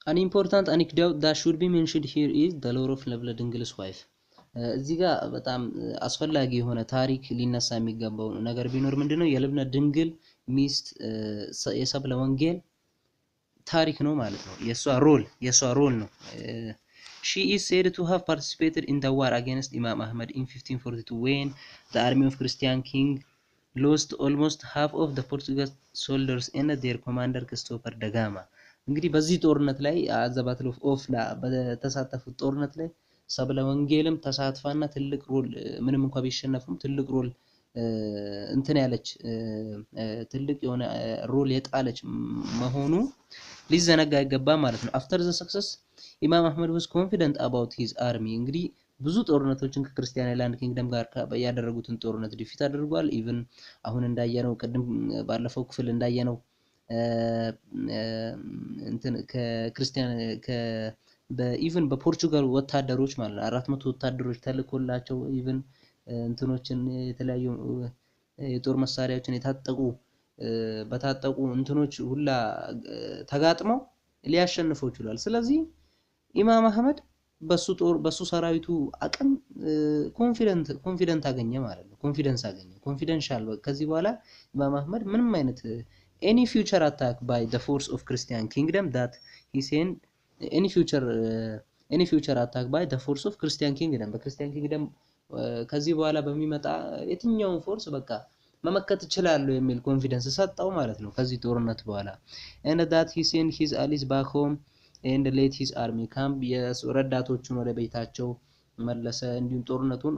An important anecdote that should be mentioned here is the lore of ልብነ ድንግል's wife. እዚህ ጋር በጣም አስፈላጊ የሆነ ታሪክ ሊነሳ የሚገባው ነገር ቢኖር ምንድነው የልብነ ድንግል ሚስት የሰብለ ወንጌል ታሪክ ነው ማለት ነው። የሷ ሮል ነው። She is said to have participated in the war against Imam Ahmad in 1542 when the army of Christian king lost almost half of the Portuguese soldiers and their commander Christopher da Gama. እንግዲህ በዚህ ጦርነት ላይ አዘባት ኦፍ ላ በተሳተፉት ጦርነት ላይ ሰብለ ወንጌልም ተሳትፋና ትልቅ ሮል ምንም እንኳን ቢሸነፉም ትልቅ ሮል እንትን ያለች ትልቅ የሆነ ሮል የጣለች መሆኑ ሊዘነጋ አይገባም ማለት ነው። after the success ኢማም አህመድ was confident about his army እንግዲህ ብዙ ጦርነቶችን ከክርስቲያን አይላንድ ኪንግደም ጋር ያደረጉትን ጦርነት ዲፊት አድርጓል። ኢቭን አሁን እንዳየነው ቅድም ባለፈው ክፍል እንዳየነው እንትን ከክርስቲያን በኢቭን በፖርቹጋል ወታደሮች ማለት 400 ወታደሮች ተልኮላቸው ኢቭን እንትኖችን የተለያዩ የጦር መሳሪያዎችን በታጠቁ እንትኖች ሁላ ተጋጥመው ሊያሸንፈው ይችላል። ስለዚህ ኢማም አህመድ በሱ ሰራዊቱ አቅም ኮንፊደንት አገኘ ማለት ነው። ኮንፊደንሻል ከዚህ በኋላ ኢማም አህመድ ምንም አይነት any future attack by the force of Christian kingdom that he sent any future attack by the force of Christian kingdom በክርስቲያን ኪንግደም ከዚህ በኋላ በሚመጣ የትኛው ፎርስ በቃ መመከት ይችላል የሚል ኮንፊደንስ ሰጣው ማለት ነው ከዚህ ጦርነት በኋላ and that he sent his allies back home and let his army camp የረዳቶቹን ወደ ቤታቸው መለሰ እንዲሁም ጦርነቱን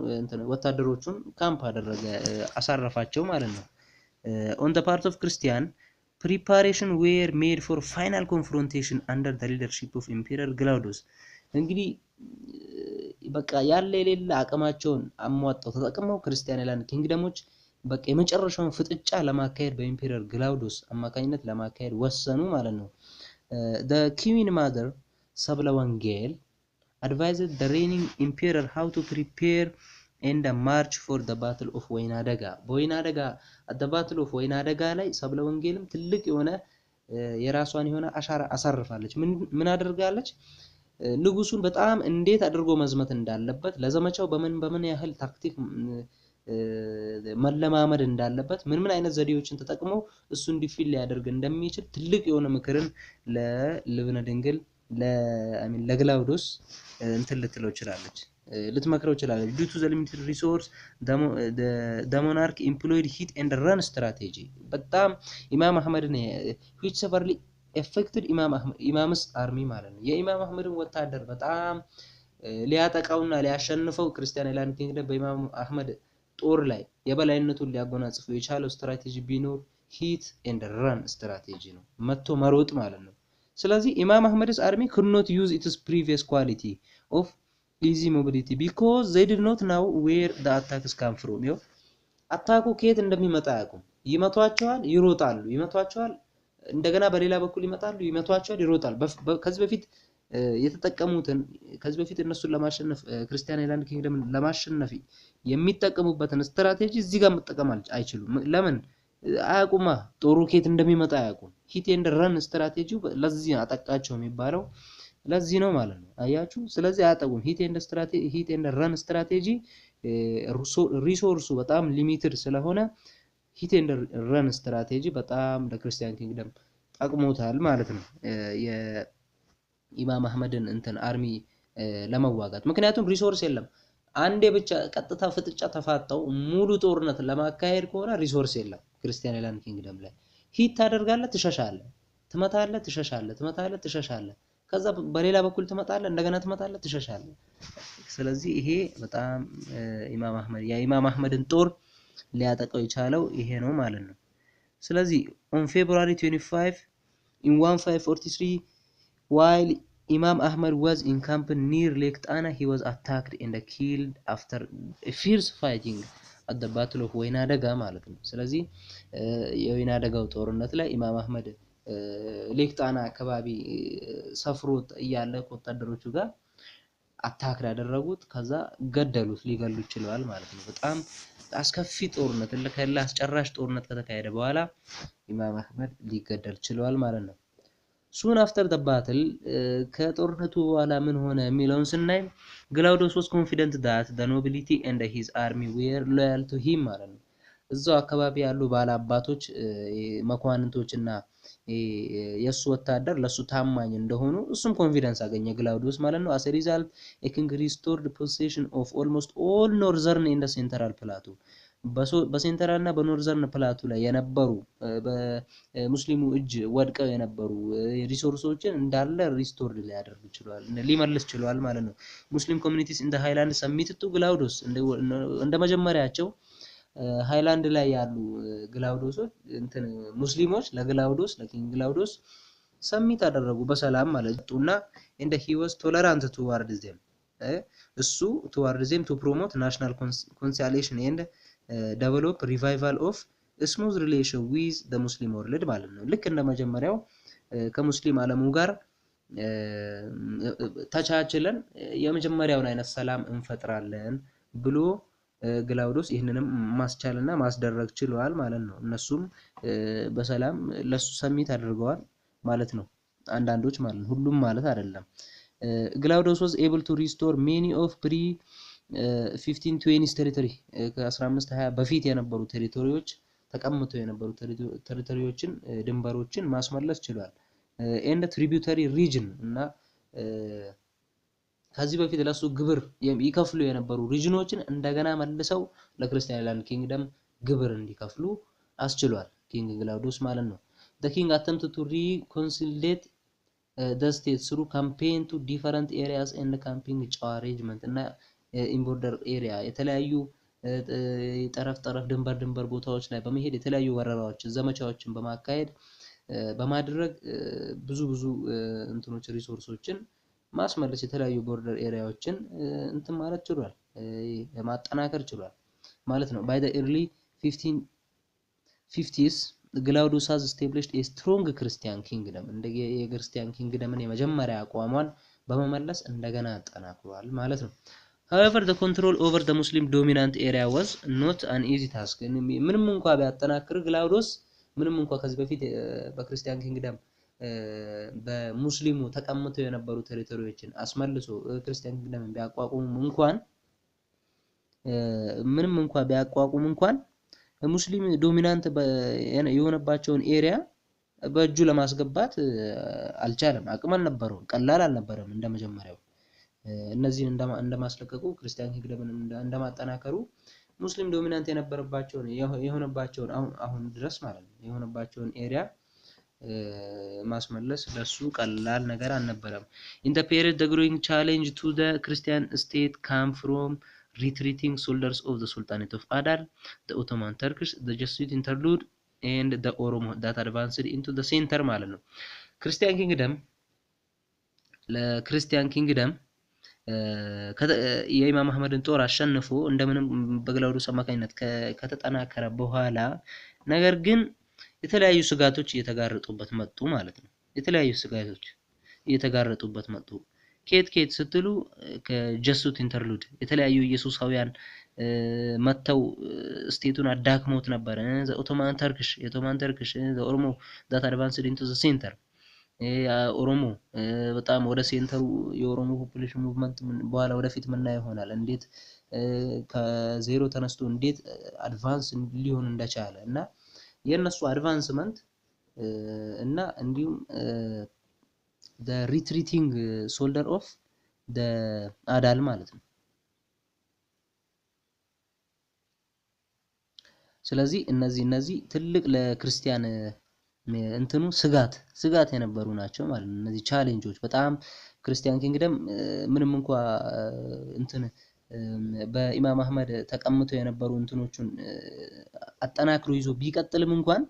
ወታደሮቹን ካምፕ አደረገ አሳረፋቸው ማለት ነው on the part of Christian preparation were made for final confrontation under the leadership of Emperor Glaucus እንግዲህ በቃ ያለ የሌለ አቅማቸውን አሟጣው ተጠቅመው ክርስቲያን አይላንድ ኪንግደሞች በቃ የመጨረሻውን ፍጥጫ ለማካሄድ በኢምፔረር ግላውዶስ አማካኝነት ለማካሄድ ወሰኑ ማለት ነው። the queen mother ሰብለ ወንጌል advised the reigning emperor how to prepare and march for the battle of ወይናደጋ በወይናደጋ at the battle of ወይናደጋ ላይ ሰብለ ወንጌልም ትልቅ የሆነ የራሷን የሆነ አሻራ አሳርፋለች። ምን አድርጋለች? ንጉሱን በጣም እንዴት አድርጎ መዝመት እንዳለበት ለዘመቻው በምን ያህል ታክቲክ መለማመድ እንዳለበት ምን አይነት ዘዴዎችን ተጠቅሞ እሱ እንዲፊል ሊያደርግ እንደሚችል ትልቅ የሆነ ምክርን ለልብነ ድንግል ለግላውዶስ እንትን ልትለው ይችላልች ልትመክረው ይችላልች due to the limited resource the monarch employed hit and run strategy በጣም ኢማም አህመድ ነው which severely affected ኢማምስ አርሚ ማለት ነው የኢማም አህመድን ወታደር በጣም ሊያጠቃውና ሊያሸንፈው ክርስቲያን አይላንድ ኪንግደም በኢማም አህመድ ጦር ላይ የበላይነቱን ሊያጎናጽፈው የቻለው ስትራቴጂ ቢኖር ሂት ኤንድ ራን ስትራቴጂ ነው መጥቶ መሮጥ ማለት ነው ስለዚህ ኢማም አህመድስ አርሚ could not use its previous quality of easy mobility because they did not know where the attacks come from yo አታኩ ከየት እንደሚመጣ ያቁም ይመቷቸዋል ይሮጣሉ ይመቷቸዋል እንደገና በሌላ በኩል ይመጣሉ ይመቷቸዋል ይሮጣሉ ከዚህ በፊት የተጠቀሙትን ከዚህ በፊት እነሱን ለማሸነፍ ክርስቲያን አይላንድ ኪንግደም ለማሸነፍ የሚጠቀሙበትን ስትራቴጂ እዚህ ጋር መጠቀም አይችሉም ለምን አያቁማ ጦሩ ከየት እንደሚመጣ አያቁም ሂት ኤንድ ረን ስትራቴጂው ለዚህ አጠቃቸው የሚባለው ለዚህ ነው ማለት ነው አያችሁ ስለዚህ አያጠቁም ሂት ኤንድ ረን ስትራቴጂ ሪሶርሱ በጣም ሊሚትድ ስለሆነ ሂት ኤንድ ረን ስትራቴጂ በጣም ለክርስቲያን ኪንግደም ጠቅሞታል ማለት ነው የኢማም አህመድን እንትን አርሚ ለመዋጋት ምክንያቱም ሪሶርስ የለም አንዴ ብቻ ቀጥታ ፍጥጫ ተፋጣው ሙሉ ጦርነት ለማካሄድ ከሆነ ሪሶርስ የለም ክርስቲያን አይላንድ ኪንግደም ላይ ሂት ታደርጋለህ ትሸሻለህ ትመታለህ ከዛ በሌላ በኩል ትመጣለህ እንደገና ትመጣለህ ትሸሻለህ ስለዚህ ይሄ በጣም ኢማም አህመድን ጦር ሊያጠቃው የቻለው ይሄ ነው ማለት ነው ስለዚህ on February 25 in 1543 while Imam Ahmad was encamped near Lake Tana he was attacked and killed after a fierce fighting at the battle of ወይናደጋ ማለት ነው ስለዚህ የወይናደጋው ጦርነት ላይ ኢማም አህመድ ሌክ ጣና አካባቢ ሰፍሮት እያለ ወታደሮቹ ጋር አታክ ያደረጉት ከዛ ሊገሉት ይችላል ማለት ነው በጣም አስከፊ ጦርነት ለከላ አስጨራሽ ጦርነት ከተካሄደ በኋላ ኢማም አህመድ ሊገደል ይችላል ማለት ነው soon after the battle ከጦርነቱ በኋላ ምን ሆነ የሚለውን ስናይ ግላውዲዮስ was confident that the nobility and his army were loyal to him ማለት ነው። እዛው አካባቢ ያሉ ባላባቶች መኳንንቶችና የሱ ወታደር ለሱ ታማኝ እንደሆኑ እሱም ኮንፊደንስ አገኘ ግላውዲዮስ ማለት ነው። as a result a king restored possession of almost all northern and central plateau በሴንትራል እና በኖርዘርን ፕላቱ ላይ የነበሩ በሙስሊሙ እጅ ወድቀው የነበሩ ሪሶርሶችን እንዳለ ሪስቶርድ ሊያደርግ ይችላል ሊመልስ ይችላል ማለት ነው። ሙስሊም ኮሚኒቲስ ኢን ዘ ሃይላንድ ሰሚትድ ቱ ግላውዲዮስ እንደ መጀመሪያቸው ሃይላንድ ላይ ያሉ ግላውዲዮሶች እንትን ሙስሊሞች ለግላውዲዮስ ለኪንግ ግላውዲዮስ ሰሚት አደረጉ በሰላም ማለት ነውና and he was tolerant towards them እሱ towards them to promote national conciliation and develop revival of a smooth relation with the Muslim world ማለት ነው። ልክ እንደመጀመሪያው ከሙስሊም ዓለሙ ጋር ተቻችለን የመጀመሪያውን አይነት ሰላም እንፈጥራለን ብሎ ግላውዲዮስ ይሄንንም ማስቻልና ማስደረግ ችሏል ማለት ነው። እነሱም በሰላም ለሱ ሰሚት አድርገዋል ማለት ነው። አንዳንዶች ማለት ነው፣ ሁሉም ማለት አይደለም። ግላውዲዮስ was able to restore many of pre 1520 ቴሪቶሪ ከ1520 በፊት የነበሩ ቴሪቶሪዎች ተቀምጠው የነበሩ ቴሪቶሪዎችን ድንበሮችን ማስመለስ ችሏል። and tributary region እና ከዚህ በፊት ለሱ ግብር ይከፍሉ የነበሩ ሪጅኖችን እንደገና መልሰው ለክርስቲያን ላንድ ኪንግደም ግብር እንዲከፍሉ አስችሏል ኪንግ ግላውዲዮስ ማለት ነው። the king attempted to reconciliate the states through campaign to different areas and camping ጨዋ arrangement እና in border area የተለያዩ ጠረፍ ድንበር ቦታዎች ላይ በመሄድ የተለያዩ ወረራዎችን ዘመቻዎችን በማካሄድ በማድረግ ብዙ እንትኖች ሪሶርሶችን ማስመለስ የተለያዩ ቦርደር ኤሪያዎችን እንትን ማለት ችሏል ማጠናከር ችሏል ማለት ነው። by the early 1550s ግላውዲዮስ has established a strong Christian kingdom እንደ የክርስቲያን ኪንግደምን የመጀመሪያ አቋሟን በመመለስ እንደገና አጠናክሯል ማለት ነው። however the control over the Muslim dominant area was not an easy task ምንም እንኳን ቢያጠናክር ግላውዲዮስ ምንም እንኳን ከዚህ በፊት በክርስቲያን ኪንግደም በሙስሊሙ ተቀምጠው የነበሩ ቴሪቶሪዎችን አስመልሶ ክርስቲያን ኪንግደም ምንም እንኳን ቢያቋቁም እንኳን ሙስሊም ዶሚናንት የሆነባቸውን ኤሪያ በእጁ ለማስገባት አልቻለም። አቅም አልነበረው፣ ቀላል አልነበረም እንደመጀመሪያው። እነዚህን እንደማስለቀቁ ክርስቲያን ኪንግደምን እንደማጠናከሩ ሙስሊም ዶሚናንት የሆነባቸውን አሁን ድረስ ማለት ነው የሆነባቸውን ኤሪያ ማስመለስ ለሱ ቀላል ነገር አልነበረም። in the period the growing challenge to the Christian state came from retreating soldiers of the Sultanate of Adal, the Ottoman Turkish, the Jesuit interlude and the Oromo that advanced into the center ማለት ነው። ክርስቲያን ኪንግደም ለክርስቲያን ኪንግደም የኢማም አህመድን ጦር አሸንፎ እንደምንም በግላውዲዮስ አማካኝነት ከተጠናከረ በኋላ ነገር ግን የተለያዩ ስጋቶች እየተጋረጡበት መጡ ማለት ነው። የተለያዩ ስጋቶች እየተጋረጡበት መጡ። ኬት ስትሉ ከጀሱት ኢንተርሉድ የተለያዩ ኢየሱሳውያን መተው ስቴቱን አዳክሞት ነበር። ኦቶማን ተርክሽ ኦሮሞ that advanced into the center ኦሮሞ በጣም ወደ ሴንተሩ የኦሮሞ ፖፑሌሽን ሙቭመንት በኋላ ወደፊት ምን ይሆናል እንዴት ከዜሮ ተነስቶ እንዴት አድቫንስ ሊሆን እንደቻለ እና የነሱ አድቫንስመንት እና እንዲሁም the retreating soldier of the አዳል ማለት ነው። ስለዚህ እነዚህ ትልቅ ለክርስቲያን እንትኑ ስጋት የነበሩ ናቸው ማለት ነው። እነዚህ ቻሌንጆች በጣም ክርስቲያን ኪንግደም ምንም እንኳን እንትን በኢማም አህመድ ተቀምጠው የነበሩ እንትኖቹን አጠናክሮ ይዞ ቢቀጥልም እንኳን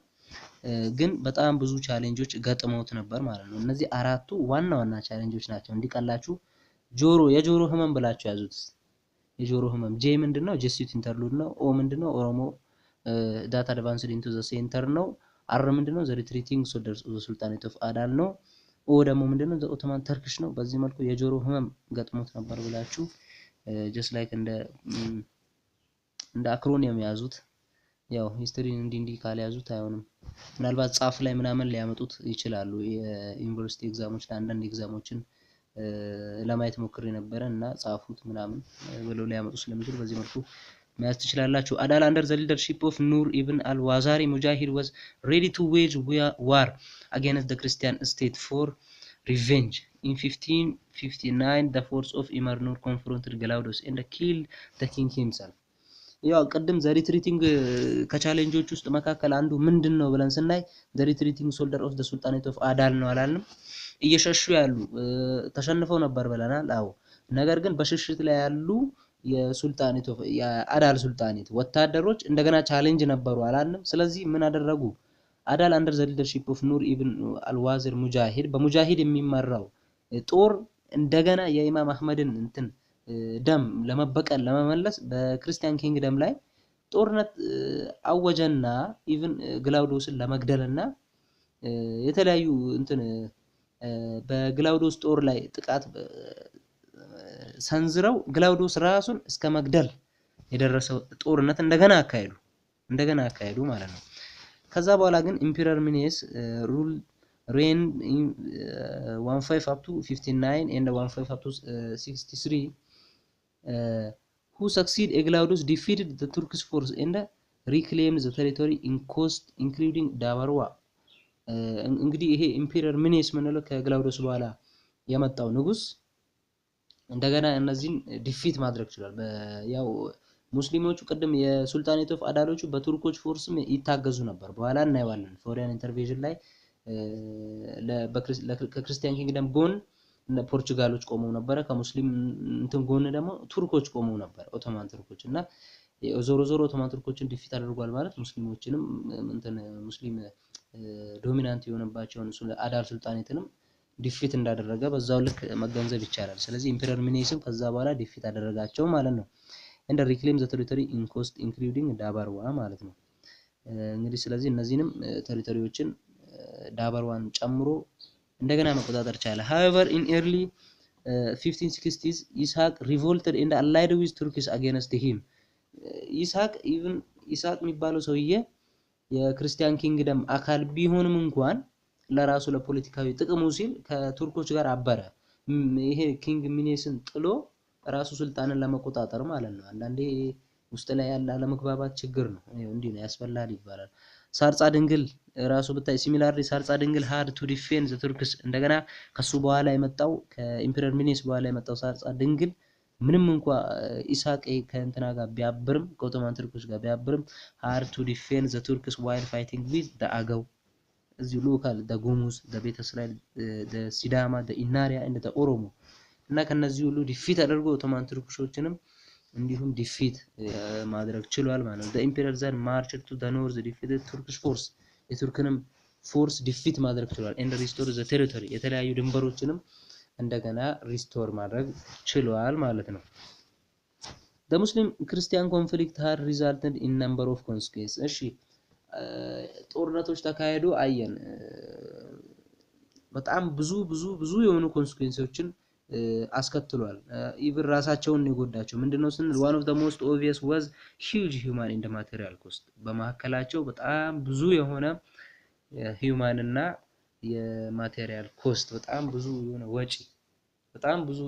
ግን በጣም ብዙ ቻሌንጆች ገጥመውት ነበር ማለት ነው። እነዚህ አራቱ ዋና ቻሌንጆች ናቸው። እንዲቀላችሁ የጆሮ ህመም ብላችሁ ያዙት። የጆሮ ህመም ጄ ምንድነው? ጀስቲት ኢንተርሉድ ነው። ኦ ምንድነው? ኦሮሞ ዳታ አድቫንስድ ኢንቱ ዘ ሴንተር ነው። አር ምንድነው? ዘ ሪትሪቲንግ ሶልደርስ ኦፍ ዘ ሱልጣኔት ኦፍ አዳል ነው። ኦ ደግሞ ምንድነው? ዘ ኦቶማን ተርክሽ ነው። በዚህ መልኩ የጆሮ ህመም ገጥሞት ነበር ብላችሁ ጀስት ላይክ እንደ አክሮኒየም ያዙት። ያው ሂስትሪን እንዲ ካልያዙት አይሆንም ምናልባት ጻፍ ላይ ምናምን ሊያመጡት ይችላሉ የዩኒቨርሲቲ ኤግዛሞች ላይ አንዳንድ ኤግዛሞችን ለማየት ሞክሬ ነበር እና ጻፉት ምናምን ብለው ሊያመጡ ስለሚችሉ በዚህ መልኩ መያዝ ትችላላችሁ አዳል under the leadership of Nur ibn al-Wazari Mujahid was ready to wage war against the Christian state for revenge in 1559 the force of Imar Nur confronted Galaudos and killed the king himself ያው ቀደም ዘ ሪትሪቲንግ ከቻሌንጆች ውስጥ መካከል አንዱ ምንድነው ብለን ስናይ ዘ ሪትሪቲንግ ሶልደር ኦፍ ዘ ሱልጣኔት ኦፍ አዳል ነው አላልንም እየሸሹ ያሉ ተሸንፈው ነበር ብለናል አዎ ነገር ግን በሽሽት ላይ ያሉ የሱልጣኔት ኦፍ የአዳል ሱልጣኔት ወታደሮች እንደገና ቻሌንጅ ነበሩ አላልንም ስለዚህ ምን አደረጉ አዳል አንደር ዘ ሊደርሺፕ ኦፍ ኑር ኢብን አልዋዚር ሙጃሂድ በሙጃሂድ የሚመራው ጦር እንደገና የኢማም አህመድን እንትን ደም ለመበቀል ለመመለስ በክርስቲያን ኪንግደም ላይ ጦርነት አወጀና ኢቭን ግላውዶስን ለመግደልና የተለያዩ እንትን በግላውዶስ ጦር ላይ ጥቃት ሰንዝረው ግላውዶስ ራሱን እስከ መግደል የደረሰው ጦርነት እንደገና አካሄዱ ማለት ነው ከዛ በኋላ ግን ኢምፔረር ሚኔስ ሩል reign in 15 up to 59 and 15 up to 63 who succeed Eglaudos defeated the Turkish force and reclaimed the territory in coast including Dabarwa እንግዲህ ይሄ ኢምፔረር ሚኔስ ምንለው ከግላውዶስ በኋላ የመጣው ንጉስ እንደገና እነዚህን ዲፊት ማድረግ ይችላል ያው ሙስሊሞቹ ቀደም የሱልጣኔት ኦፍ አዳሎቹ በቱርኮች ፎርስም ይታገዙ ነበር በኋላ እናይዋለን ፎሪያን ኢንተርቬንሽን ላይ ከክርስቲያን ኪንግደም ጎን ፖርቹጋሎች ቆመው ነበር ከሙስሊም እንትን ጎን ደግሞ ቱርኮች ቆመው ነበር ኦቶማን ቱርኮች እና ዞሮ ኦቶማን ቱርኮችን ዲፊት አድርጓል ማለት ሙስሊሞችንም እንትን ሙስሊም ዶሚናንት የሆነባቸውን አዳል ሱልጣኔትንም ዲፊት እንዳደረገ በዛው ልክ መገንዘብ ይቻላል ስለዚህ ኢምፔረር ሚኔስም ከዛ በኋላ ዲፊት አደረጋቸው ማለት ነው and reclaim the territory in coast including ዳባርዋ ማለት ነው እንግዲህ ስለዚህ እነዚህንም ቴሪቶሪዎችን ዳባርዋን ጨምሮ እንደገና መቆጣጠር ቻለ however in early 1560s Ishaq revolted and allied with Turkish against him ኢሳቅ የሚባለው ሰውዬ የክርስቲያን ኪንግደም አካል ቢሆንም እንኳን ለራሱ ለፖለቲካዊ ጥቅሙ ሲል ከቱርኮች ጋር አበረ ይሄ ኪንግ ሚኔስን ጥሎ ራሱ ሱልጣንን ለመቆጣጠር ማለት ነው አንዳንዴ ውስጥ ላይ ያለ ለመግባባት ችግር ነው እንዴ ነው ያስፈላል ይባላል ሳርጻ ድንግል ራሱ በታይ ሲሚላርሊ ሳርጻ ድንግል had to defend the Turks እንደገና ከሱ በኋላ የመጣው ከኢምፔረር ሚኔስ በኋላ የመጣው ሳርጻ ድንግል ምንም እንኳን ኢሳቅ ከእንትና ጋር ቢያብርም ከኦቶማን ቱርኮች ጋር ቢያብርም had to defend the Turks while fighting with the አገው እዚህ ሎካል the ጉሙዝ the ቤተ እስራኤል the ሲዳማ the ኢናሪያ and the ኦሮሞ እና ከነዚህ ሁሉ ዲፊት አድርጎ ኦቶማን ቱርኮችንም እንዲሁም ዲፊት ማድረግ ችሏል ማለት ነው the emperor then marched to the north defeated Turkish force የቱርክንም ፎርስ ዲፊት ማድረግ ችሏል and restore the territory የተለያዩ ድንበሮችንም እንደገና ሪስቶር ማድረግ ችሏል ማለት ነው the Muslim Christian conflict had resulted in number of consequences እሺ ጦርነቶች ተካሄዱ አየን በጣም ብዙ የሆኑ ኮንሲኩዌንሶችን አስከትሏል ኢቭን ራሳቸውን ይጎዳቸው ምንድነው ስንል one of the most obvious was huge human and material cost በማከላቸው በጣም ብዙ የሆነ human እና የማቴሪያል ኮስት በጣም ብዙ የሆነ ወጪ በጣም ብዙ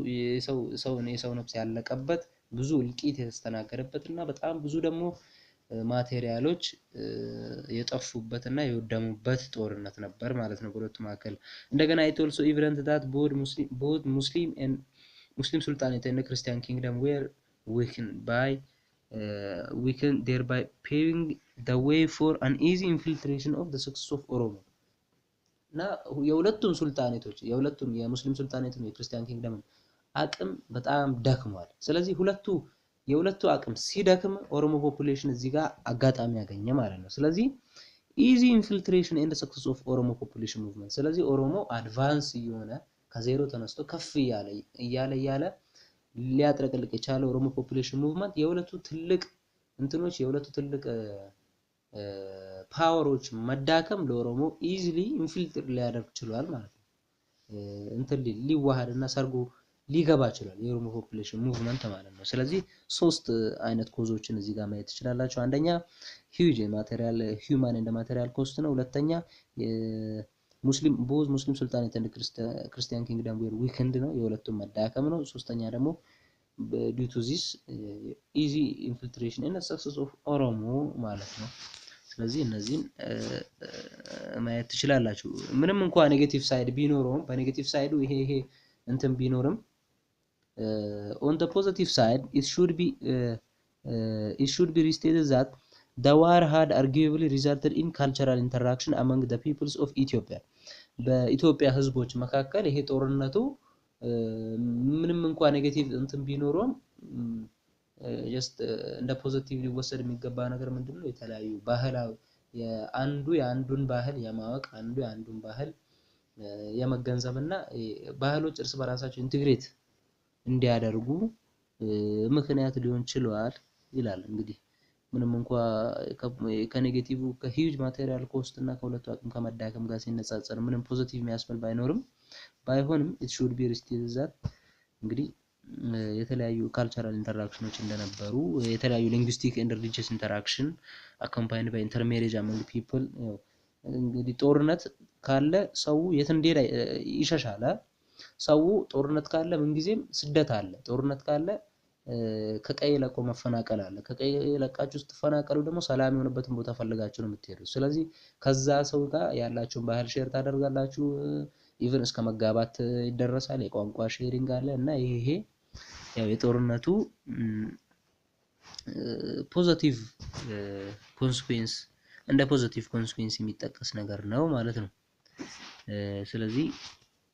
የሰው ነፍስ ያለቀበት ብዙ እልቂት የተስተናገደበትና በጣም ብዙ ደግሞ ማቴሪያሎች የጠፉበትና የወደሙበት ጦርነት ነበር ማለት ነው በሁለቱ መካከል እንደገና it also evident that both Muslim sultanate and Christian kingdom were weakened thereby paving the way for an easy infiltration of the success of Oromo እና የሁለቱም ሱልጣኔቶች የሁለቱም የሙስሊም ሱልጣኔት እና የክርስቲያን ኪንግደም አቅም በጣም ደክሟል ስለዚህ የሁለቱ አቅም ሲደክም ኦሮሞ ፖፑሌሽን እዚህ ጋር አጋጣሚ ያገኘ ማለት ነው ስለዚህ easy infiltration and success of ኦሮሞ population movement ስለዚህ ኦሮሞ አድቫንስ የሆነ ከዜሮ ተነስቶ ከፍ እያለ ሊያጥረቀልቅ የቻለው ኦሮሞ population movement የሁለቱ ትልቅ ፓወሮች መዳከም ለኦሮሞ easily infiltrate ሊያደርግ ችሏል ማለት ነው ሊዋሃድና ሰርጎ ሊገባ ይችላል የኦሮሞ ፖፑሌሽን ሙቭመንት ማለት ነው። ስለዚህ ሶስት አይነት ኮዞችን እዚህ ጋር ማየት ትችላላችሁ። አንደኛ ሂውጅ ማቴሪያል ሂውማን እንደ ማቴሪያል ኮስት ነው። ሁለተኛ ሙስሊም ሱልጣኔት እንደ ክርስቲያን ኪንግደም ዌር ዊክንድ ነው፣ የሁለቱም መዳከም ነው። ሶስተኛ ደግሞ ዲው ቱ ዚስ ኢዚ ኢንፊልትሬሽን እና ሰክሰስ ኦፍ ኦሮሞ ማለት ነው። ስለዚህ እነዚህን ማየት ትችላላችሁ። ምንም እንኳን ኔጌቲቭ ሳይድ ቢኖረውም በኔጌቲቭ ሳይዱ ይሄ እንትን ቢኖርም on the positive side it should be restated that the war had arguably resulted in cultural interaction among the peoples of Ethiopia በኢትዮጵያ ህዝቦች መካከል ይሄ ጦርነቱ ምንም እንኳን ኔጌቲቭ እንትን ቢኖርም just እንደ ፖዚቲቭ ሊወሰድ የሚገባ ነገር ምንድነው የተለያዩ ባህላዊ የአንዱን ባህል የማወቅ የአንዱን ባህል የመገንዘብና ባህሎች እርስ በራሳቸው ኢንቲግሬት እንዲያደርጉ ምክንያት ሊሆን ይችላል ይላል። እንግዲህ ምንም እንኳን ከኔጌቲቭ ከሂውጅ ማቴሪያል ኮስት እና ከሁለቱ አቅም ከመዳከም ጋር ሲነጻጸር ምንም ፖዚቲቭ የሚያስብል ባይሆንም it should be restated that እንግዲህ የተለያዩ ካልቸራል ኢንተራክሽኖች እንደነበሩ የተለያዩ ሊንግዊስቲክ ኤንድ ሪሊጂየስ ኢንተራክሽን accompanied by intermarriage among people እንግዲህ ጦርነት ካለ ሰው የት እንደሄደ ይሸሻል። ሰው ጦርነት ካለ ምን ጊዜም ስደት አለ። ጦርነት ካለ ከቀይ ለቆ መፈናቀል አለ። ከቀይ ለቃችሁ ስትፈናቀሉ ደግሞ ሰላም የሆነበትን ቦታ ፈልጋችሁ ነው የምትሄዱት። ስለዚህ ከዛ ሰው ጋር ያላችሁን ባህል ሼር ታደርጋላችሁ። ኢቭን እስከ መጋባት ይደረሳል። የቋንቋ ሼሪንግ አለ እና ይሄ ያው የጦርነቱ ፖዚቲቭ ኮንሲኩዌንስ እንደ ፖዚቲቭ ኮንሲኩዌንስ የሚጠቀስ ነገር ነው ማለት ነው። ስለዚህ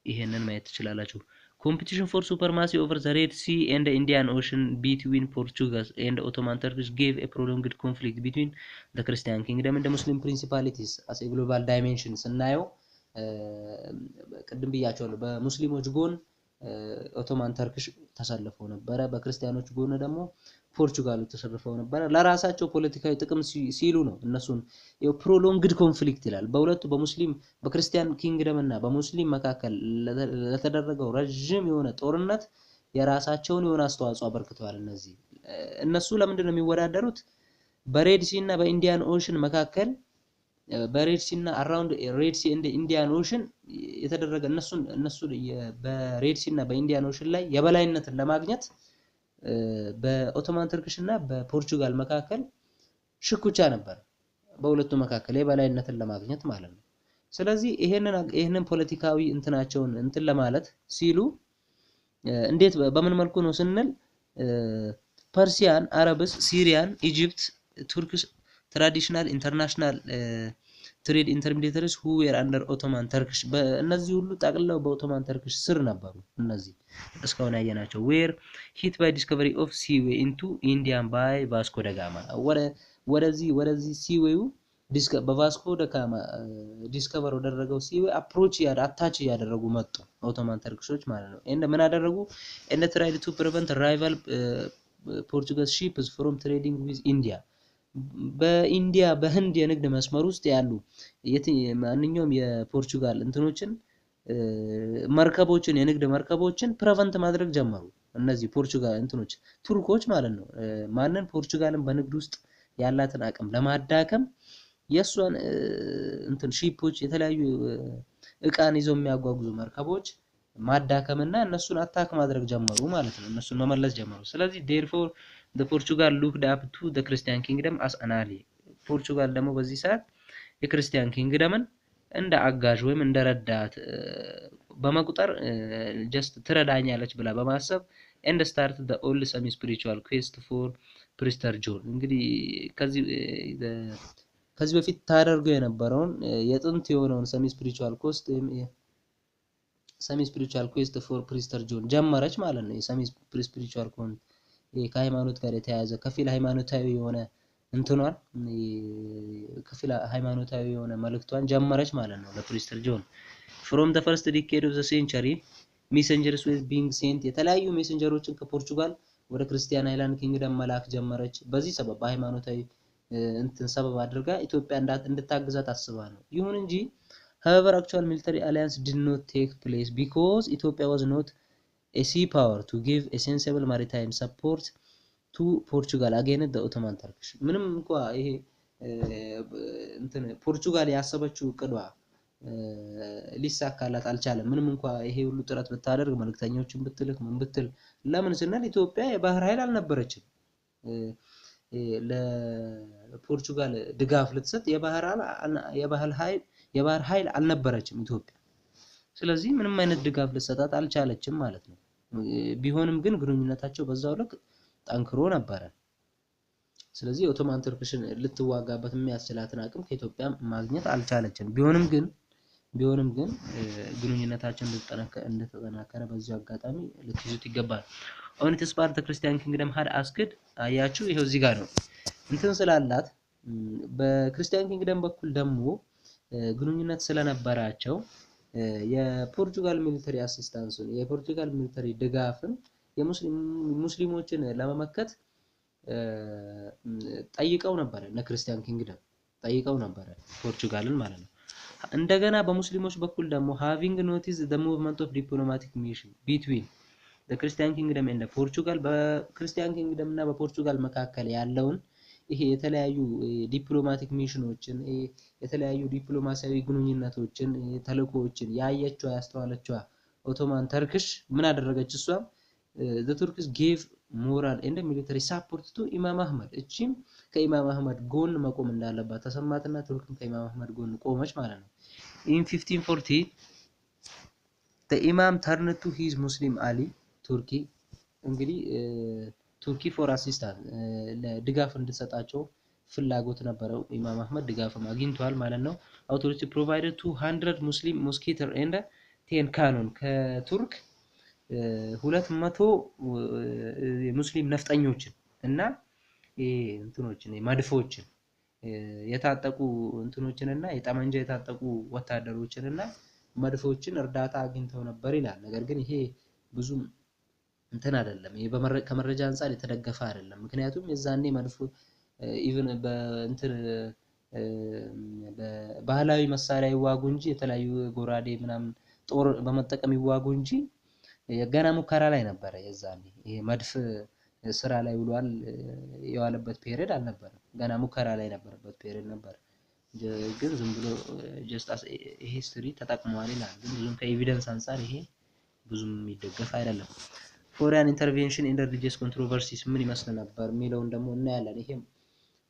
ይሄንን ማየት ትችላላችሁ። Competition for supremacy over the Red Sea and the Indian Ocean between Portuguese and Ottoman Turkish gave a prolonged conflict between the Christian kingdom and the Muslim principalities as a global dimension ስናየው ቅድም ብያቸዋለሁ። በሙስሊሞች ጎን ኦቶማን ተርክሽ ተሰልፈው ነበር፣ በክርስቲያኖች ጎን ደግሞ ፖርቹጋሎች ተሰልፈው ነበር። ለራሳቸው ፖለቲካዊ ጥቅም ሲሉ ነው እነሱን ፕሮሎንግድ ኮንፍሊክት ይላል። በሁለቱ በሙስሊም በክርስቲያን ኪንግደም እና በሙስሊም መካከል ለተደረገው ረጅም የሆነ ጦርነት የራሳቸውን የሆነ አስተዋጽኦ አበርክተዋል። እነሱ ለምንድን ነው የሚወዳደሩት? በሬድ ሲ እና በኢንዲያን ኦሽን መካከል በሬድ ሲ እና አራውንድ ሬድ ሲ እንደ ኢንዲያን ኦሽን የተደረገ እነሱ በሬድ ሲ እና በኢንዲያን ኦሽን ላይ የበላይነትን ለማግኘት በኦቶማን ተርክሽ እና በፖርቹጋል መካከል ሽኩቻ ነበር፣ በሁለቱ መካከል የበላይነትን ለማግኘት ማለት ነው። ስለዚህ ይሄንን ፖለቲካዊ እንትናቸውን እንትን ለማለት ሲሉ እንዴት በምን መልኩ ነው ስንል ፐርሲያን፣ አረብስ፣ ሲሪያን፣ ኢጂፕት፣ ቱርክስ traditional international trade intermediaries who were under Ottoman Turkish እነዚህ ሁሉ ጠቅልለው በኦቶማን ተርኪሽ ስር ነበሩ። እነዚህ እስካሁን ያየናቸው were hit by discovery of seaway into India by Vasco da Gama ወደዚህ seaway በቫስኮ ዳ ጋማ ዲስከቨር ወደረገው seaway approach አታች ያደረጉ መጡ ኦቶማን ተርኪሾች ማለት ነው። ምን አደረጉ? and tried to prevent rival Portuguese ships from trading with India በኢንዲያ በህንድ የንግድ መስመር ውስጥ ያሉ ማንኛውም የፖርቹጋል እንትኖችን መርከቦችን የንግድ መርከቦችን ፕሪቨንት ማድረግ ጀመሩ። እነዚህ ፖርቹጋል እንትኖች ቱርኮች ማለት ነው። ማንን? ፖርቹጋልን በንግድ ውስጥ ያላትን አቅም ለማዳከም የሷን እንትን ሺፖች የተለያዩ እቃን ይዘው የሚያጓጉዙ መርከቦች ማዳከምና እነሱን አታክ ማድረግ ጀመሩ ማለት ነው። እነሱን መመለስ ጀመሩ። ስለዚህ therefore the Portugal looked up to the Christian kingdom as an ally ፖርቹጋል ደግሞ በዚህ ሰዓት የክርስቲያን ኪንግደምን እንደ አጋዥ ወይም እንደ ረዳት በመቁጠር just ትረዳኛለች ብላ በማሰብ and started the old semi spiritual quest for Prester John እንግዲህ ከዚህ በፊት ታደርገው የነበረውን የጥንት የሆነውን ሰሚ ስፒሪቹዋል ኩዌስት ፎር ፕሪስተር ጆን ጀመረች ማለት ነው። የሰሚ ስፒሪቹዋል ኮን ከሃይማኖት ጋር የተያያዘ ከፊል ሃይማኖታዊ የሆነ እንትኗን ከፊል ሃይማኖታዊ የሆነ መልእክቷን ጀመረች ማለት ነው ለፕሪስተር ጆን። from the first decade of the century messengers were being sent የተለያዩ ሜሴንጀሮችን ከፖርቹጋል ወደ ክርስቲያን አይላንድ ኪንግደም መላክ ጀመረች። በዚህ ሰበብ በሃይማኖታዊ እንትን ሰበብ አድርጋ ኢትዮጵያ እንድታግዛት አስባ ነው። ይሁን እንጂ however actual military alliance did not take place because Ethiopia was not a sea power to give a sensible maritime support to Portugal against the Ottoman Turkish ምንም እንኳን ይሄ እንትን ፖርቹጋል ያሰበችው ቅዷ ሊሳካላት አልቻለም ምንም እንኳን ይሄ ሁሉ ጥረት ብታደርግ መልክተኞችን ብትልክ ምን ብትል ለምን ስንል ኢትዮጵያ የባህር ኃይል አልነበረችም ለፖርቹጋል ድጋፍ ልትሰጥ የባህር ኃይል አልነበረችም ኢትዮጵያ ስለዚህ ምንም አይነት ድጋፍ ልትሰጣት አልቻለችም ማለት ነው ቢሆንም ግን ግንኙነታቸው በዛው ልክ ጠንክሮ ነበር ስለዚህ ኦቶማን ተርክሽን ልትዋጋበት የሚያስችላትን አቅም ከኢትዮጵያ ማግኘት አልቻለችም ቢሆንም ግን ግንኙነታቸው እንደተጠናከረ በዚህ አጋጣሚ ልትይዙት ይገባል አሁን ተስፓርት ክርስቲያን ኪንግደም had asked አያችሁ ይሄው እዚህ ጋር ነው እንትን ስላላት በክርስቲያን ኪንግደም በኩል ደግሞ ግንኙነት ስለነበራቸው የፖርቹጋል ሚሊተሪ አሲስታንስን የፖርቹጋል ሚሊተሪ ድጋፍን የሙስሊሞችን ለመመከት ጠይቀው ነበር ለክርስቲያን ኪንግደም ጠይቀው ነበር ፖርቹጋልን ማለት ነው እንደገና በሙስሊሞች በኩል ደግሞ having noticed the movement of diplomatic mission between the Christian kingdom and Portugal በክርስቲያን ኪንግደም እና በፖርቹጋል መካከል ያለውን ይሄ የተለያዩ ዲፕሎማቲክ ሚሽኖችን የተለያዩ ዲፕሎማሲያዊ ግንኙነቶችን ተልእኮዎችን ያየችው ያስተዋለችው ኦቶማን ተርክሽ ምን አደረገች እሷ the Turks gave moral and military support to Imam Ahmad እቺም ከኢማም አህመድ ጎን መቆም እንዳለባት ተሰማትና ቱርክም ከኢማም አህመድ ጎን ቆመች ማለት ነው in 1540 the imam turned to his muslim ali turkey እንግዲህ ቱርኪ ፎር አሲስታንስ ለድጋፍ እንድትሰጣቸው ፍላጎት ነበረው ኢማም አህመድ ድጋፍም አግኝቷል ማለት ነው authority provided 200 muslim mosquito and 10 cannon ከቱርክ 200 የሙስሊም ነፍጠኞችን እና እንትኖችን ማድፎችን የታጠቁ እንትኖችንና የጠመንጃ የታጠቁ ወታደሮችንና መድፎችን እርዳታ አግኝተው ነበር ይላል ነገር ግን ይሄ ብዙ እንትን አይደለም ይሄ ከመረጃ አንፃር የተደገፈ አይደለም ምክንያቱም የዛኔ መድፎ ኢቭን በእንትን በባህላዊ መሳሪያ ይዋጉ እንጂ የተለያዩ ጎራዴ ምናምን ጦር በመጠቀም ይዋጉ እንጂ የገና ሙከራ ላይ ነበር የዛኔ ይሄ መድፍ ስራ ላይ ውሏል የዋለበት ፔሪድ አልነበረም ገና ሙከራ ላይ ነበርበት ፔሪድ ነበር ግን ዝም ብሎ just as history ተጠቅመዋል ይላል ግን ብዙም ከኤቪደንስ አንፃር ይሄ ብዙም የሚደገፍ አይደለም foreign intervention in the religious controversies ምን ይመስል ነበር ሚለውን ደግሞ እናያለን ይሄም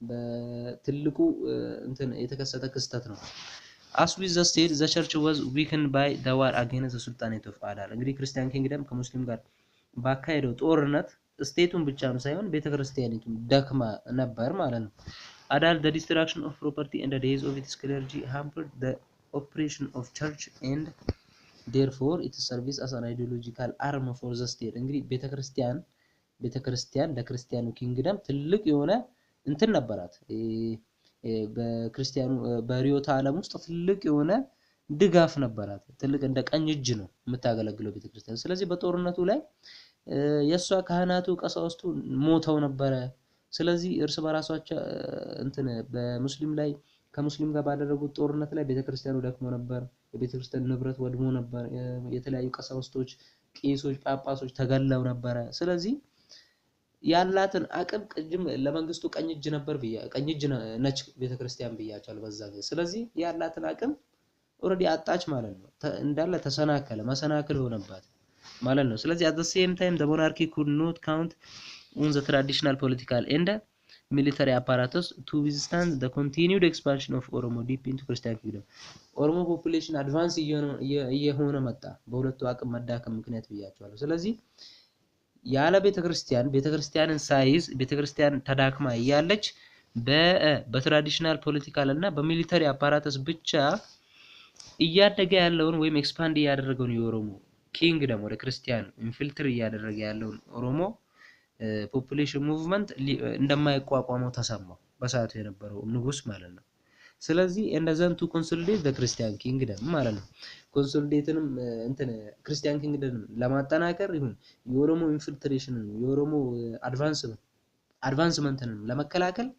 በትልቁ እንትን የተከሰተ ክስተት ነው as with the state the church was weakened by the war against the sultanate of Adal እንግዲህ ክርስቲያን ኪንግደም ከሙስሊም ጋር ባካሄደው ጦርነት ስቴቱን ብቻ ነው ሳይሆን ቤተክርስቲያኒቱም ደክማ ነበር ማለት ነው Adal the destruction of property and the days of its clergy hampered the operation of church and therefore it serves as an ideological arm for the state እንግዲህ ቤተክርስቲያን ለክርስቲያኑ ኪንግደም ትልቅ የሆነ እንትን ነበራት በክርስቲያኑ በሪዮታ ዓለም ውስጥ ትልቅ የሆነ ድጋፍ ነበራት ትልቅ እንደ ቀኝ እጅ ነው የምታገለግለው ቤተክርስቲያን ስለዚህ በጦርነቱ ላይ የሷ ካህናቱ ቀሳውስቱ ሞተው ነበር ስለዚህ እርስ በራሳቸው እንትን በሙስሊም ላይ ከሙስሊም ጋር ባደረጉት ጦርነት ላይ ቤተክርስቲያኑ ደክሞ ነበር የቤተክርስቲያን ንብረት ወድሞ ነበር የተለያዩ ቀሳውስቶች ቄሶች ጳጳሶች ተገለው ነበር ስለዚህ ያላትን አቅም ቅጅም ለመንግስቱ ቀኝ እጅ ነበር ቀኝ እጅ ነች ቤተክርስቲያን ብያቻለሁ በዛ ጊዜ ስለዚህ ያላትን አቅም ኦሬዲ አጣች ማለት ነው እንዳለ ተሰናከለ መሰናክል ሆነባት ማለት ነው ስለዚህ at the same time the monarchy could not count on the traditional political and military apparatus to withstand the continued expansion of Oromo deep into Christian kingdom Oromo population advance እየሆነ መጣ በሁለቱ አቅም መዳከም ምክንያት ብያቻለሁ ስለዚህ ያለ ቤተክርስቲያንን ሳይዝ ቤተክርስቲያን ተዳክማ ያለች በትራዲሽናል ፖለቲካል እና በሚሊተሪ አፓራተስ ብቻ እያደገ ያለውን ወይም ኤክስፓንድ ያደረገውን የኦሮሞ ኪንግደም ወደ ክርስቲያን ኢንፊልትር ያደረገ ያለውን ኦሮሞ ፖፑሌሽን ሙቭመንት እንደማይቋቋመው ተሰማው በሰዓቱ የነበረው ንጉስ ማለት ነው ስለዚህ እንደዛን ቱ ኮንሶሊዴት ዘ ክርስቲያን ኪንግደም ማለት ነው ኮንሶሊዴትንም እንትን ክርስቲያን ኪንግደም ለማጠናከር ይሁን የኦሮሞ ኢንፊልትሬሽንን የኦሮሞ አድቫንስመንትን ለመከላከል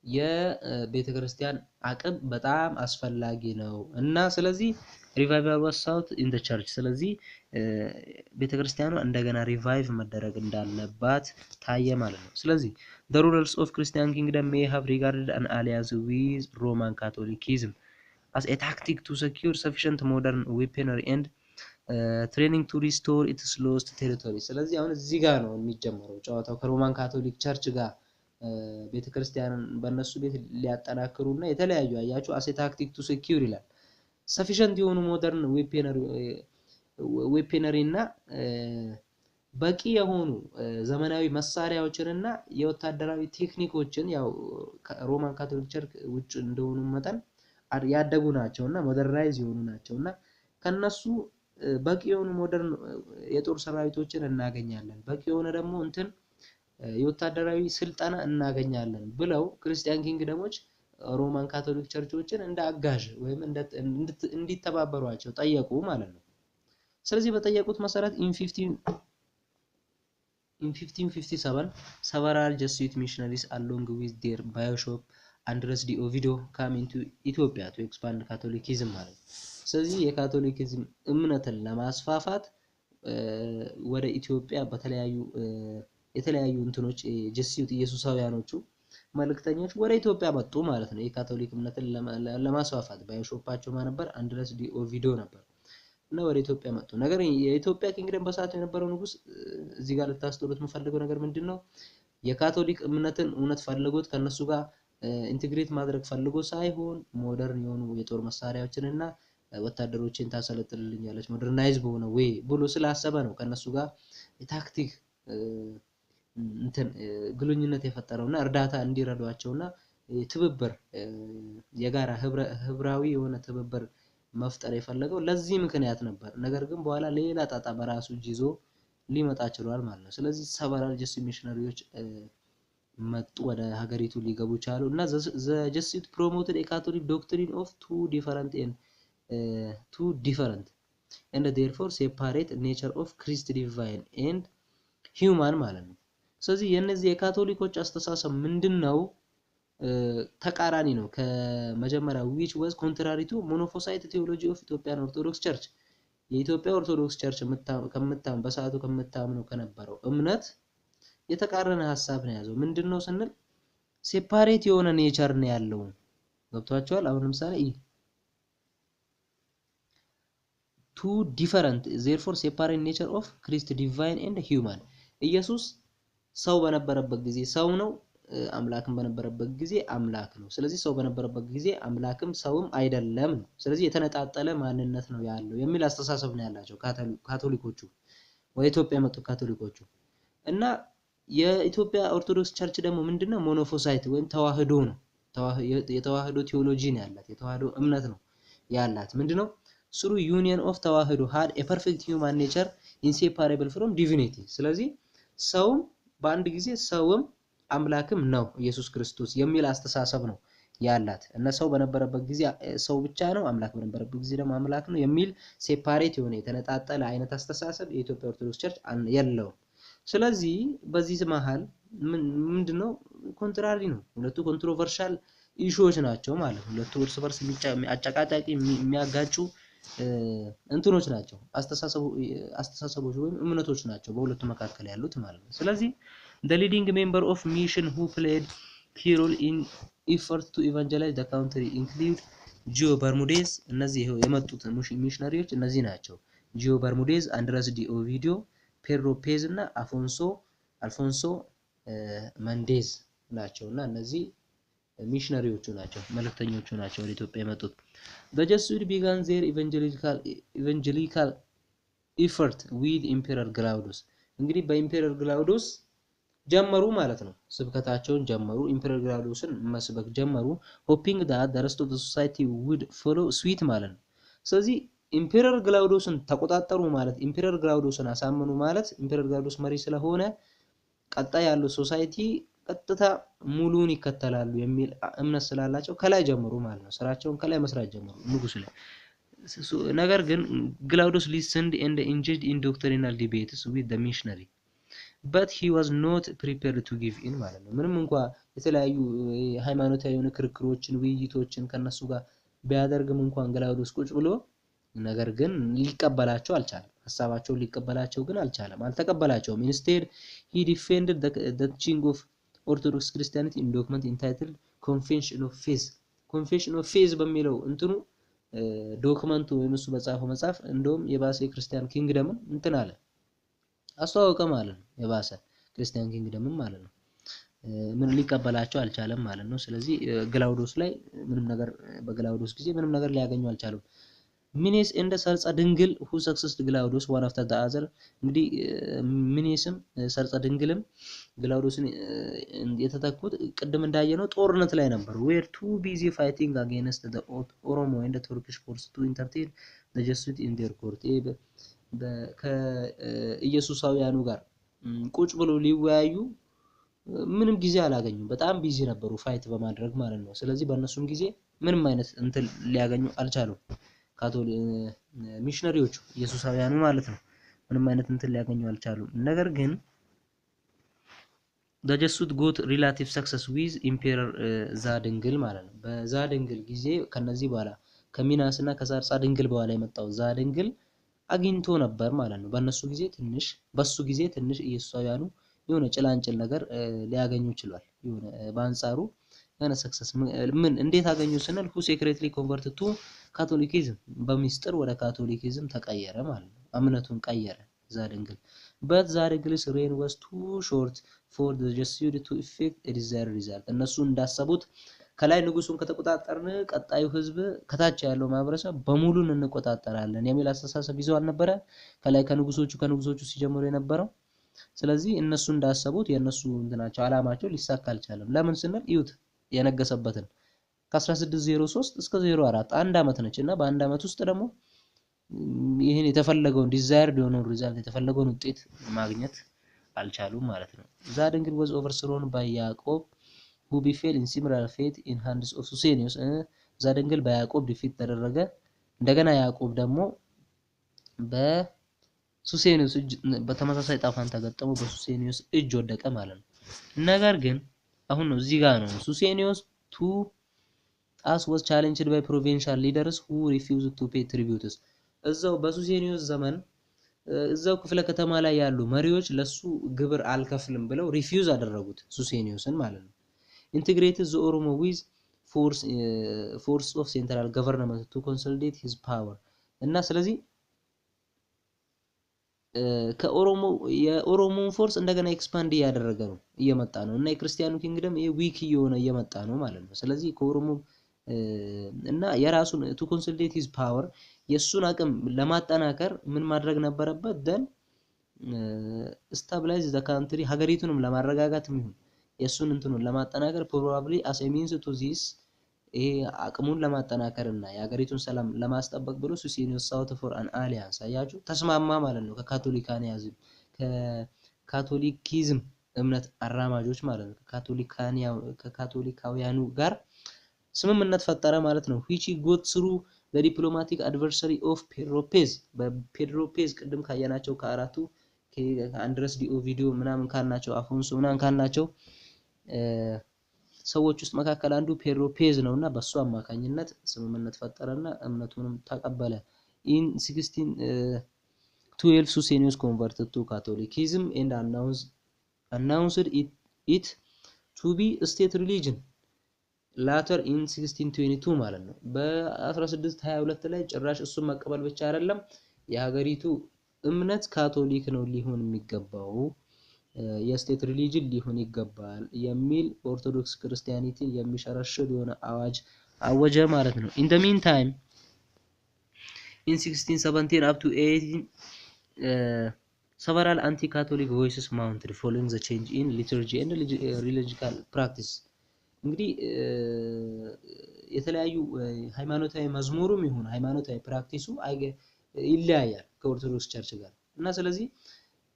የቤተክርስቲያን አቅም በጣም አስፈላጊ ነው እና ስለዚህ revival was sought in the church ስለዚህ ቤተክርስቲያኗ እንደገና ሪቫይቭ መደረግ እንዳለባት ታየ ማለት ነው። ስለዚህ the rulers of Christian kingdom may have regarded an alliance with Roman Catholicism as a tactic to secure sufficient modern weaponry and training to restore its lost territory ስለዚህ አሁን እዚህ ጋር ነው የሚጀምረው ጨዋታው ከሮማን ካቶሊክ ቸርች ጋር ቤተክርስቲያንን በእነሱ ቤት ሊያጠናክሩና የተለያዩ አያችሁ as a tactic to secure ይላል sufficient የሆኑ ሞደርን weaponry እና በቂ የሆኑ ዘመናዊ መሳሪያዎችንና የወታደራዊ ቴክኒኮችን ያው ሮማን ካቶሊክ ቸርች ውጭ እንደሆኑ መጠን ያደጉ ናቸውና ሞደርናይዝ የሆኑ ናቸውና ከነሱ በቂ የሆኑ ሞደርን የጦር ሰራዊቶችን እናገኛለን በቂ የሆነ ደግሞ እንትን የወታደራዊ ስልጣና እናገኛለን ብለው ክርስቲያን ኪንግደሞች ሮማን ካቶሊክ ቸርቾችን እንደ አጋዥ ወይም እንዲተባበሯቸው ጠየቁ ማለት ነው። ስለዚህ በጠየቁት መሰረት in 1557 several Jesuit missionaries along with their bishop Andres de Ovidio came into Ethiopia to expand Catholicism ማለት ነው። ስለዚህ የካቶሊክዝም እምነትን ለማስፋፋት ወደ ኢትዮጵያ የተለያዩ እንትኖች ጀሱት ኢየሱሳውያኖቹ መልእክተኞች ወደ ኢትዮጵያ መጡ ማለት ነው። የካቶሊክ እምነትን ለማስፋፋት ባይሾፓቸው ማን ነበር? አንድረስ ዲ ኦቪዲዮ ነበር እና ወደ ኢትዮጵያ መጡ። ነገር የኢትዮጵያ ኪንግደም በሰዓቱ የነበረው ንጉስ እዚህ ጋር ልታስተውሉት የምፈልገው ነገር ምንድነው? የካቶሊክ እምነትን እውነት ፈልጎት ከነሱ ጋር ኢንቲግሬት ማድረግ ፈልጎ ሳይሆን ሞደርን የሆኑ የጦር መሳሪያዎችንና ወታደሮችን ታሰለጥልልኛለች ሞደርናይዝ በሆነ ወይ ብሎ ስላሰበ ነው ከነሱ ጋር የታክቲክ እንትን ግሉኝነት የፈጠረውና እርዳታ እንዲረዷቸውና ትብብር የጋራ ህብራዊ የሆነ ትብብር መፍጠር የፈለገው ለዚህ ምክንያት ነበር። ነገር ግን በኋላ ሌላ ጣጣ በራሱ ይዞ ሊመጣ ችሏል ማለት ነው። ስለዚህ ሰቨራል ጀሱት ሚሽነሪዎች መጡ ወደ ሀገሪቱ ሊገቡ ቻሉ እና the Jesuit promoted a Catholic doctrine of two different and therefore separate nature of Christ divine and human ማለት ነው። ስለዚህ የነዚህ የካቶሊኮች አስተሳሰብ ምንድነው? ተቃራኒ ነው ከመጀመሪያው which was contrary to monophysite theology of Ethiopian Orthodox Church የኢትዮጵያ ኦርቶዶክስ ቸርች በሰዓቱ ከምታምነው ከነበረው እምነት የተቃረነ ሐሳብ ነው ያዘው። ምንድነው ስንል ሴፓሬት የሆነ ኔቸር ነው ያለው። ገብቷቸዋል? አሁን ለምሳሌ two different therefore separate nature of Christ divine and human ኢየሱስ ሰው በነበረበት ጊዜ ሰው ነው፣ አምላክም በነበረበት ጊዜ አምላክ ነው። ስለዚህ ሰው በነበረበት ጊዜ አምላክም ሰውም አይደለም ነው። ስለዚህ የተነጣጠለ ማንነት ነው ያለው የሚል አስተሳሰብ ነው ያላቸው ካቶሊኮቹ ወይ ኢትዮጵያ መጡ ካቶሊኮቹ እና የኢትዮጵያ ኦርቶዶክስ ቸርች ደግሞ ምንድነው ሞኖፎሳይት ወይም ተዋህዶ ነው። የተዋህዶ ቴዎሎጂ ነው ያላት፣ የተዋህዶ እምነት ነው ያላት። ምንድነው through union of ተዋህዶ had a perfect human nature inseparable from divinity ስለዚህ ሰውም በአንድ ጊዜ ሰውም አምላክም ነው ኢየሱስ ክርስቶስ የሚል አስተሳሰብ ነው ያላት እና ሰው በነበረበት ጊዜ ሰው ብቻ ነው፣ አምላክ በነበረበት ጊዜ ደግሞ አምላክ ነው የሚል ሴፓሬት የሆነ የተነጣጠለ አይነት አስተሳሰብ የኢትዮጵያ ኦርቶዶክስ ቸርች የለውም። ስለዚህ በዚህ መሃል ምንድነው ኮንትራሪ ነው። ሁለቱ ኮንትሮቨርሻል ኢሹዎች ናቸው ማለት ነው። ሁለቱ እርስ በርስ አጨቃጫቂ የሚያጋጩ እንትኖች ናቸው፣ አስተሳሰቦች ወይም እምነቶች ናቸው በሁለቱ መካከል ያሉት ማለት ነው። ስለዚህ the leading member of mission who played key role in effort to evangelize the country include Gio Bermudez እነዚህ የመጡት ሚሽነሪዎች እነዚህ ናቸው። Gio Bermudez፣ Andres de Ovidio፣ Pedro Pez እና አልፎንሶ መንዴዝ ናቸውና እነዚህ ሚሽነሪዎቹ ናቸው፣ መልእክተኞቹ ናቸው ወደ ኢትዮጵያ የመጡት። the Jesuits began their evangelical effort with Emperor Claudius እንግዲህ በኢምፔረር ግላውዲዮስ ጀመሩ ማለት ነው። ስብከታቸውን ጀመሩ፣ ኢምፔረር ግላውዲዮስን መስበክ ጀመሩ hoping that the rest of the society would follow suit ማለት ነው። ስለዚህ ኢምፔረር ግላውዲዮስን ተቆጣጠሩ ማለት ኢምፔረር ግላውዲዮስን አሳመኑ ማለት ኢምፔረር ግላውዲዮስ መሪ ስለሆነ ቀጣይ ያለው ሶሳይቲ ቀጥታ ሙሉን ይከተላሉ የሚል እምነት ስላላቸው ከላይ ጀመሩ ማለት ነው። ስራቸውን ከላይ መስራት ጀመሩ ንጉስ ላይ። ነገር ግን ግላውዲዮስ listened and engaged in doctrinal debates with the missionary but he was not prepared to give in ማለት ነው። ምንም እንኳን የተለያዩ ሃይማኖታዊ ክርክሮችን ውይይቶችን ከነሱ ጋር ቢያደርግም እንኳን ግላውዲዮስ ቁጭ ብሎ ነገር ግን ሊቀበላቸው አልቻለም። ሐሳባቸውን ሊቀበላቸው ግን አልቻለም፣ አልተቀበላቸውም። instead he defended the teaching of Orthodox Christianity in document entitled Confession of Faith በሚለው እንትኑ ዶክመንቱ ወይም እሱ በጻፈው መጽሐፍ እንደውም የባሰ የክርስቲያን ኪንግደምን እንትን አለ አስተዋወቀ ማለት ነው። የባሰ ክርስቲያን ኪንግደምን ማለት ነው ምን ሊቀበላቸው አልቻለም ማለት ነው። ስለዚህ ግላውዶስ ላይ ምንም ነገር በግላውዶስ ጊዜ ምንም ነገር ሊያገኙ አልቻሉም። ሚኔስ እንደ ሰርጸ ድንግል who succeeded ግላውዶስ one after the other እንግዲህ ሚኔስም ሰርጸ ድንግልም ግላውዶስን የተተኩት ቅድም እንዳየነው ጦርነት ላይ ነበር። were too busy fighting against the Oromo and the Turkish force to entertain the Jesuits in their court ከኢየሱሳውያኑ ጋር ቁጭ ብሎ ሊወያዩ ምንም ጊዜ አላገኙም። በጣም ቢዚ ነበሩ ፋይት በማድረግ ማለት ነው። ስለዚህ በእነሱም ጊዜ ምንም አይነት እንትን ሊያገኙ አልቻሉም። ካቶሊክ ሚሽነሪዎቹ ኢየሱሳውያኑ ማለት ነው ምንም አይነት እንትን ሊያገኙ አልቻሉም። ነገር ግን the Jesuits got relative success with Emperor ዛድንግል ማለት ነው። በዛድንግል ጊዜ ከነዚህ በኋላ ከሚናስና ከሰርጻ ድንግል በኋላ የመጣው ዛድንግል አግኝቶ ነበር ማለት ነው። በሱ ጊዜ ትንሽ ኢየሱሳውያኑ የሆነ ጭላንጭል ነገር ሊያገኙ ይችላል። የሆነ በአንጻሩ ያነ ሰክሰስ ምን እንዴት አገኙ ስንል who secretly converted to Catholicism በሚስጥር ወደ ካቶሊኪዝም ተቀየረ ማለት ነው። እምነቱን ቀየረ ዛድንግል። but ዛድንግል's reign was too short for the Jesuits to effect a desired result እነሱ እንዳሰቡት ከላይ ንጉሱን ከተቆጣጠርን ቀጣዩ ህዝብ ከታች ያለው ማህበረሰብ በሙሉን እንቆጣጠራለን የሚል አስተሳሰብ ይዘው አልነበረ ከላይ ከንጉሶቹ ሲጀምሩ የነበረው። ስለዚህ እነሱ እንዳሰቡት የነሱ እንትናቸው አላማቸው ሊሳካ አልቻለም። ለምን ስንል ይሁት የነገሰበትን ከ1603 እስከ 04 አንድ አመት ነችና በአንድ አመት ውስጥ ደግሞ ይሄን የተፈለገውን ዲዛይርድ የሆነውን ሪዛልት የተፈለገውን ውጤት ማግኘት አልቻሉም ማለት ነው። ዛድንግል was overthrown by ያዕቆብ who befell in similar fate in hands of Susenyos ዛድንግል በያዕቆብ ዲፊት ተደረገ። እንደገና ያዕቆብ ደግሞ በሱሴኒዮስ እጅ በተመሳሳይ ጣፋን ተገጠመው በሱሴኒዮስ እጅ ወደቀ ማለት ነው። ነገር ግን አሁን ነው እዚህ ጋር ነው ሱሴኒዮስ to as was challenged by provincial leaders who refused to pay tributes እዛው በሱሴኒዮስ ዘመን እዛው ክፍለ ከተማ ላይ ያሉ መሪዎች ለሱ ግብር አልከፍልም ብለው ሪፊውዝ አደረጉት ሱሴኒዮስን ማለት ነው። integrated the Oromo with force of central government to consolidate his power እና ስለዚህ የኦሮሞን ፎርስ እንደገና ኤክስፓንድ እያደረገ ነው እየመጣ ነው እና የክርስቲያኑ ኪንግደም ዊክ እየሆነ እየመጣ ነው ማለት ነው። ስለዚህ ከኦሮሞ እና የራሱን to consolidate his power የሱን አቅም ለማጠናከር ምን ማድረግ ነበረበት? then stabilize the country ሀገሪቱንም ለማረጋጋት ይሁን የሱን እንትኑን ለማጠናከር probably as a means to this አቅሙን ለማጠናከርና የሀገሪቱን ሰላም ለማስጠበቅ ብሎ ሱሴኒዮስ sought for an alliance አያችሁ ተስማማ ማለት ነው ከካቶሊኪዝም እምነት አራማጆች ማለት ነው ከካቶሊካውያኑ ጋር ስምምነት ፈጠረ ማለት ነው። which got through the diplomatic adversary of Pedro Pez ቅድም ካየናቸው ከአራቱ ከአንድረስ ዲኦቪዲዮ ምናምን ካልናቸው አፎንሶ ምናምን ካልናቸው ሰዎች ውስጥ መካከል አንዱ ፔድሮ ፔዝ ነውና በሱ አማካኝነት ስምምነት ፈጠረና እምነቱንም ተቀበለ። in 1612 Susenyos converted to Catholicism and announced it to be a state religion later in 1622 ማለት ነው። በ1622 ላይ ጭራሽ እሱ መቀበል ብቻ አይደለም የሀገሪቱ እምነት ካቶሊክ ነው ሊሆን የሚገባው የስቴት ሪሊጅን ሊሆን ይገባል የሚል ኦርቶዶክስ ክርስቲያኒቲ የሚሸረሽር የሆነ አዋጅ አወጀ ማለት ነው። in the meantime in 1617 up to 18 several anti-catholic voices mounted following the change in liturgy and religious practice እንግዲህ የተለያዩ ሃይማኖታዊ መዝሙሩም ይሁን ሃይማኖታዊ ፕራክቲሱ ይለያያል ከኦርቶዶክስ ቸርች ጋር እና ስለዚህ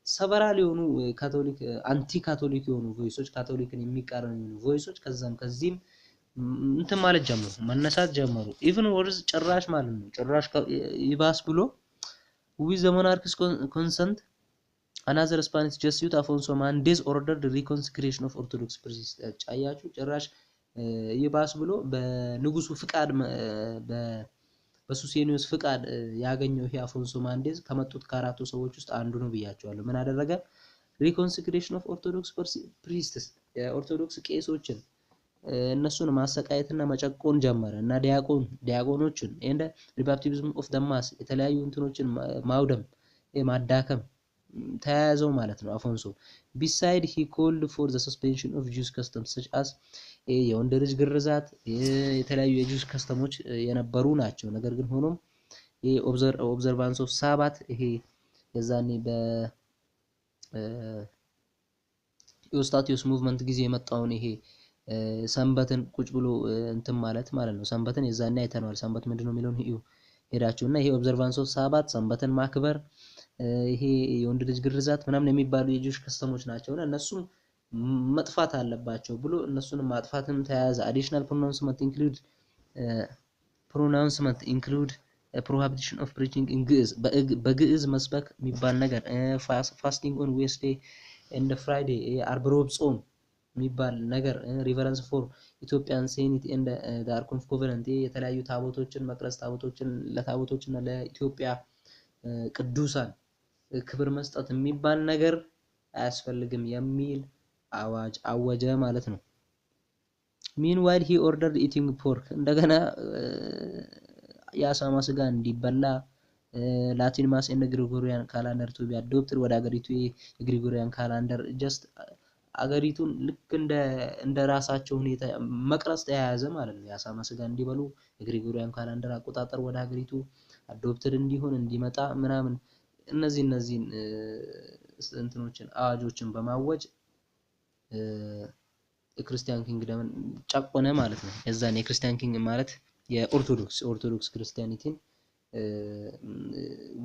ሰቨራል የሆኑ ካቶሊክ አንቲ ካቶሊክ የሆኑ ቮይሶች ካቶሊክን የሚቃረኑ ቮይሶች ከዚህም እንትን ማለት ጀመሩ መነሳት ጀመሩ። even words ጭራሽ ማለት ነው ጭራሽ ይባስ ብሎ with the monarch's consent another Spanish Jesuit Afonso Mendez ordered the reconsecration of Orthodox priests አያችሁ ጭራሽ ይባስ ብሎ በንጉሱ ፍቃድ በሱሴኒዮስ ፍቃድ ያገኘው ይሄ አፎንሶ ማንዴዝ ከመጡት ከአራቱ ሰዎች ውስጥ አንዱ ነው ብያቸዋለሁ። ምን አደረገ? ሪኮንሲግሬሽን ኦፍ ኦርቶዶክስ ፕሪስትስ የኦርቶዶክስ ቄሶችን እነሱን ማሰቃየትና መጨቆን ጀመረ እና ዲያቆኖችን እንደ ሪባፕቲዝም ኦፍ ደማስ የተለያዩ እንትኖችን ማውደም ማዳከም ተያያዘው ማለት ነው አፎንሶ። ቢሳይድ ሂ ኮልድ ፎር ዘ ሰስፔንሽን ኦፍ ጁስ ከስተምስ ሰች አስ የወንድ ልጅ ግርዛት የተለያዩ የጁስ ከስተሞች የነበሩ ናቸው። ነገር ግን ሆኖም ይሄ ኦብዘርቫንስ ኦፍ ሳባት ይሄ የዛኔ በ ዮስታቲዮስ ሙቭመንት ጊዜ የመጣውን ይሄ ሰንበትን ቁጭ ብሎ እንትን ማለት ነው። ሰንበትን የዛኔ አይተነዋል። ሰንበት ምንድነው የሚለውን ሄዳችሁና ይሄ ኦብዘርቫንስ ኦፍ ሳባት ሰንበትን ማክበር ይሄ የወንድ ልጅ ግርዛት ምናምን የሚባሉ የጁሽ ከስተሞች ናቸውና እነሱም መጥፋት አለባቸው ብሎ እነሱንም ማጥፋትም ተያያዘ። አዲሽናል ፕሮናውንስመንት ኢንክሉድ prohibition of preaching in ግዕዝ በግዕዝ መስበክ የሚባል ነገር ፋስቲንግ ኦን ዌስዴይ ኤንድ ፍራይዴይ አርብ ሮብ ጾም የሚባል ነገር ሪቨረንስ ፎር ኢትዮጵያን ሴኒት ኤንድ ዳር ኮንፍ ኮቨናንት የተለያዩ ታቦቶችን መቅረጽ ታቦቶችን ለታቦቶችና ለኢትዮጵያ ቅዱሳን ክብር መስጠት የሚባል ነገር አያስፈልግም የሚል አዋጅ አወጀ ማለት ነው። meanwhile he ordered eating pork እንደገና የአሳማ ስጋ እንዲበላ ላቲን ማስ ኤንድ ግሪጎሪያን ካላንደር ቱ ቢ አዶፕትድ ወደ አገሪቱ የግሪጎሪያን ካላንደር ጀስት አገሪቱን ልክ እንደ ራሳቸው ሁኔታ መቅረጽ ተያያዘ ማለት ነው። የአሳማ ስጋ እንዲበሉ የግሪጎሪያን ካላንደር አቆጣጠር ወደ አገሪቱ አዶፕትድ እንዲሆን እንዲመጣ ምናምን እነዚህን እንትኖችን አዋጆችን በማወጅ የክርስቲያን ኪንግደምን ጨቆነ ማለት ነው። የዛን የክርስቲያን ኪንግ ማለት የኦርቶዶክስ ክርስቲያኒቲን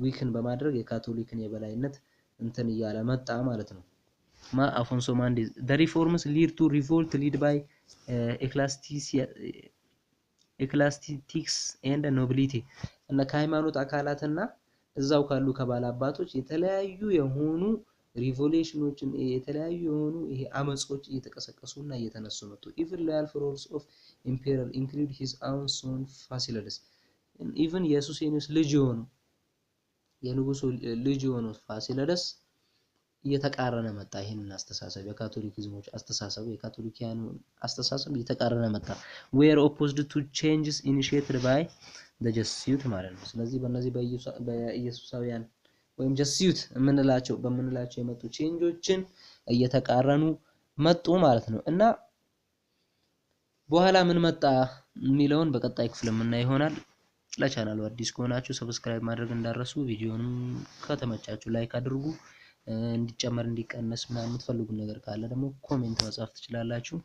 ዊክን በማድረግ የካቶሊክን የበላይነት እንትን እያለ መጣ ማለት ነው። አፎንሶ ማንዴዝ the reforms lead to revolt led by ecclesiastics and nobility እና ከሃይማኖት አካላትና እዛው ካሉ ከባላባቶች የተለያዩ የሆኑ ሪቮሉሽኖችን የተለያዩ የሆኑ ይሄ አመጾች እየተቀሰቀሱና እየተነሱ መጡ። even loyal followers of emperor include his own son ፋሲለደስ even የሱሴኒዮስ ልጅ የሆኑ የንጉሱ ልጅ የሆኑ ፋሲለደስ እየተቃረነ መጣ። ይሄንን አስተሳሰብ የካቶሊክዝሞች አስተሳሰብ የካቶሊካኑ አስተሳሰብ እየተቃረነ መጣ። were opposed to changes initiated by the Jesuit ማለት ነው። ስለዚህ በእነዚህ በኢየሱሳውያን ወይም ጀስዩት በምንላቸው የመጡ ቼንጆችን እየተቃረኑ መጡ ማለት ነው። እና በኋላ ምን መጣ የሚለውን በቀጣይ ክፍል የምናይ ይሆናል። ለቻናሉ አዲስ ከሆናችሁ ሰብስክራይብ ማድረግ እንዳትረሱ። ቪዲዮንም ከተመቻችሁ ላይክ አድርጉ። እንዲጨመር እንዲቀነስ ምናምን የምትፈልጉ ነገር ካለ ደግሞ ኮሜንት መጻፍ ትችላላችሁ።